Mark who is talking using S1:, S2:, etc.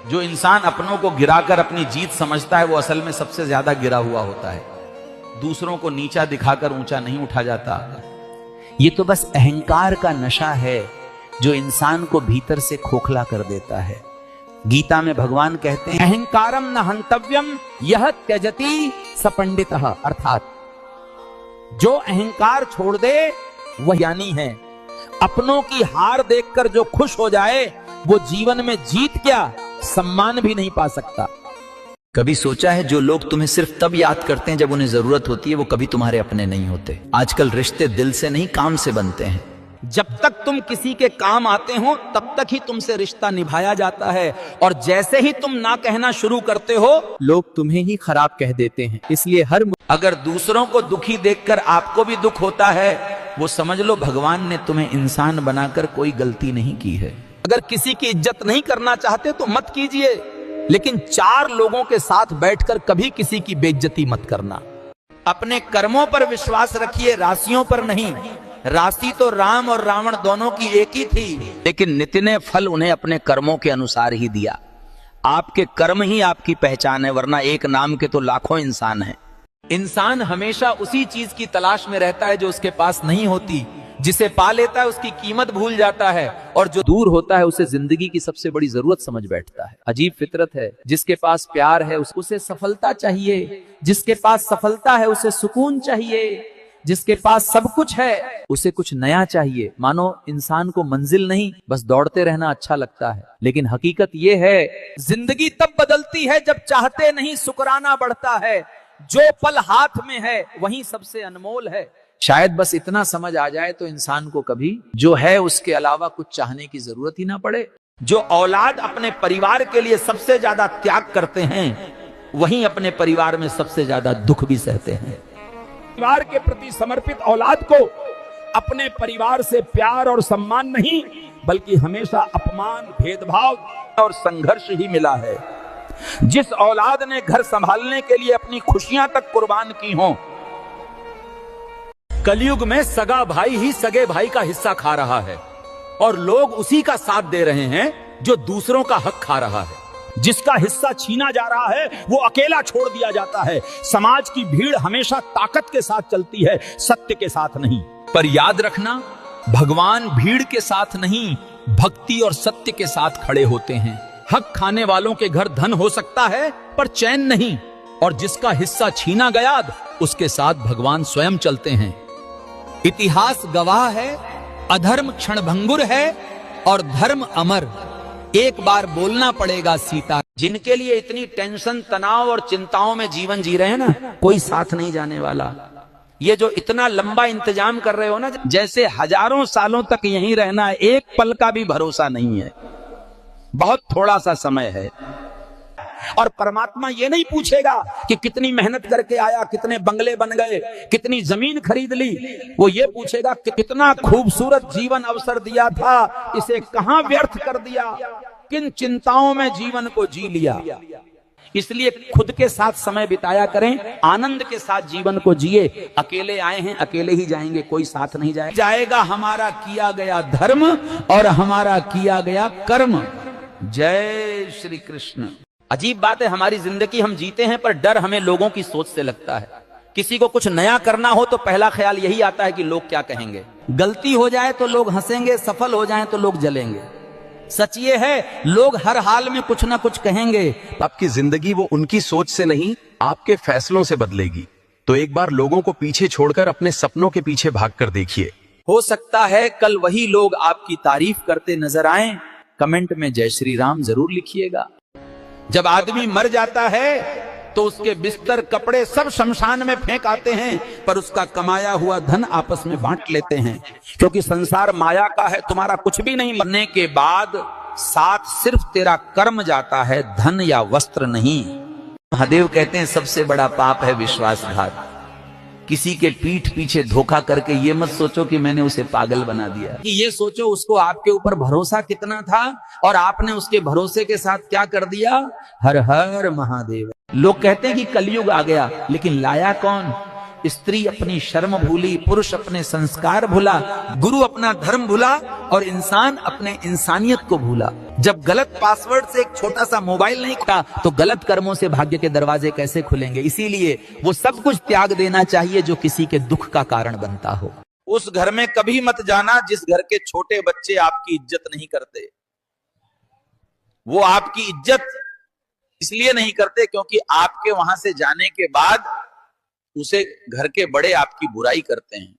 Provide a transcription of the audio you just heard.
S1: जो इंसान अपनों को गिराकर अपनी जीत समझता है वो असल में सबसे ज्यादा गिरा हुआ होता है। दूसरों को नीचा दिखाकर ऊंचा नहीं उठा जाता। ये तो बस अहंकार का नशा है जो इंसान को भीतर से खोखला कर देता है। गीता में भगवान कहते हैं अहंकारम न हंतव्यम यह त्यजति स पंडितः, अर्थात जो अहंकार छोड़ दे वह ज्ञानी है। अपनों की हार देखकर जो खुश हो जाए वो जीवन में जीत क्या सम्मान भी नहीं पा सकता।
S2: कभी सोचा है जो लोग तुम्हें सिर्फ तब याद करते हैं जब उन्हें जरूरत होती है वो कभी तुम्हारे अपने नहीं होते। आजकल रिश्ते दिल से नहीं काम से बनते हैं।
S1: जब तक तुम किसी के काम आते हो तब तक ही तुमसे रिश्ता निभाया जाता है, और जैसे ही तुम ना कहना शुरू करते हो
S3: लोग तुम्हें ही खराब कह देते हैं। इसलिए
S1: अगर दूसरों को दुखी देखकर आपको भी दुख होता है वो समझ लो भगवान ने तुम्हें इंसान बनाकर कोई गलती नहीं की है। अगर किसी की इज्जत नहीं करना चाहते तो मत कीजिए, लेकिन चार लोगों के साथ बैठकर कभी किसी की बेइज्जती मत करना। अपने कर्मों पर विश्वास रखिए, राशियों पर नहीं। राशि तो राम और रावण दोनों की एक ही थी, लेकिन नित्य ने फल उन्हें अपने कर्मों के अनुसार ही दिया। आपके कर्म ही आपकी पहचान है, वरना एक नाम के तो लाखों इंसान हैं। इंसान हमेशा उसी चीज की तलाश में रहता है जो उसके पास नहीं होती। जिसे पा लेता है उसकी कीमत भूल जाता है, और जो दूर होता है उसे जिंदगी की सबसे बड़ी जरूरत समझ बैठता है। अजीब फितरत है। जिसके पास प्यार है उसे सफलता चाहिए, जिसके पास सफलता है उसे सुकून चाहिए, जिसके पास सब कुछ है उसे कुछ नया चाहिए। मानो इंसान को मंजिल नहीं बस दौड़ते रहना अच्छा लगता है, लेकिन हकीकत यह है जिंदगी तब बदलती है जब चाहते नहीं शुक्राना बढ़ता है। जो पल हाथ में है वही सबसे अनमोल है। शायद बस इतना समझ आ जाए तो इंसान को कभी जो है उसके अलावा कुछ चाहने की जरूरत ही ना पड़े। जो औलाद अपने परिवार के लिए सबसे ज्यादा त्याग करते हैं वहीं अपने परिवार में सबसे ज्यादा दुख भी सहते हैं। परिवार के प्रति समर्पित औलाद को अपने परिवार से प्यार और सम्मान नहीं बल्कि हमेशा अपमान, भेदभाव और संघर्ष ही मिला है। जिस औलाद ने घर संभालने के लिए अपनी खुशियां तक कुर्बान की हों, कलयुग में सगा भाई ही सगे भाई का हिस्सा खा रहा है, और लोग उसी का साथ दे रहे हैं जो दूसरों का हक खा रहा है। जिसका हिस्सा छीना जा रहा है वो अकेला छोड़ दिया जाता है। समाज की भीड़ हमेशा ताकत के साथ चलती है, सत्य के साथ नहीं। पर याद रखना, भगवान भीड़ के साथ नहीं भक्ति और सत्य के साथ खड़े होते हैं। हक खाने वालों के घर धन हो सकता है पर चैन नहीं, और जिसका हिस्सा छीना गया उसके साथ भगवान स्वयं चलते हैं। इतिहास गवाह है, अधर्म क्षणभंगुर है और धर्म अमर। एक बार बोलना पड़ेगा सीता। जिनके लिए इतनी टेंशन, तनाव और चिंताओं में जीवन जी रहे हैं ना, कोई साथ नहीं जाने वाला। ये जो इतना लंबा इंतजाम कर रहे हो ना, जैसे हजारों सालों तक यहीं रहना है, एक पल का भी भरोसा नहीं है। बहुत थोड़ा सा समय है। और परमात्मा ये नहीं पूछेगा कि कितनी मेहनत करके आया, कितने बंगले बन गए, कितनी जमीन खरीद ली। वो ये पूछेगा कि कितना खूबसूरत जीवन अवसर दिया था, इसे कहां व्यर्थ कर दिया, किन चिंताओं में जीवन को जी लिया। इसलिए खुद के साथ समय बिताया करें, आनंद के साथ जीवन को जिए। अकेले आए हैं अकेले ही जाएंगे, कोई साथ नहीं जाएगा। हमारा किया गया धर्म और हमारा किया गया कर्म। जय श्री कृष्ण। अजीब बात है, हमारी जिंदगी हम जीते हैं पर डर हमें लोगों की सोच से लगता है। किसी को कुछ नया करना हो तो पहला ख्याल यही आता है कि लोग क्या कहेंगे। गलती हो जाए तो लोग हंसेंगे, सफल हो जाए तो लोग जलेंगे। सच ये है, लोग हर हाल में कुछ ना कुछ कहेंगे।
S4: आपकी जिंदगी वो उनकी सोच से नहीं आपके फैसलों से बदलेगी। तो एक बार लोगों को पीछे छोड़कर अपने सपनों के पीछे भागकर देखिए।
S1: हो सकता है कल वही लोग आपकी तारीफ करते नजर आएं। कमेंट में जय श्री राम जरूर लिखिएगा। जब आदमी मर जाता है तो उसके बिस्तर, कपड़े सब शमशान में फेंक आते हैं, पर उसका कमाया हुआ धन आपस में बांट लेते हैं, क्योंकि संसार माया का है। तुम्हारा कुछ भी नहीं। मरने के बाद साथ सिर्फ तेरा कर्म जाता है, धन या वस्त्र नहीं। महादेव कहते हैं सबसे बड़ा पाप है विश्वासघात। किसी के पीठ पीछे धोखा करके ये मत सोचो कि मैंने उसे पागल बना दिया। कि ये सोचो उसको आपके ऊपर भरोसा कितना था और आपने उसके भरोसे के साथ क्या कर दिया। हर हर महादेव। लोग कहते हैं कि कलयुग आ गया, लेकिन लाया कौन?
S2: स्त्री अपनी शर्म भूली, पुरुष अपने संस्कार भूला, गुरु अपना धर्म भूला और इंसान अपने इंसानियत को भूला। जब गलत पासवर्ड से एक छोटा सा मोबाइल नहीं खुला तो गलत कर्मों से भाग्य के दरवाजे कैसे खुलेंगे। इसीलिए वो सब कुछ त्याग देना चाहिए जो किसी के दुख का कारण बनता हो।
S1: उस घर में कभी मत जाना जिस घर के छोटे बच्चे आपकी इज्जत नहीं करते। वो आपकी इज्जत इसलिए नहीं करते क्योंकि आपके वहां से जाने के बाद उसे घर के बड़े आपकी बुराई करते हैं।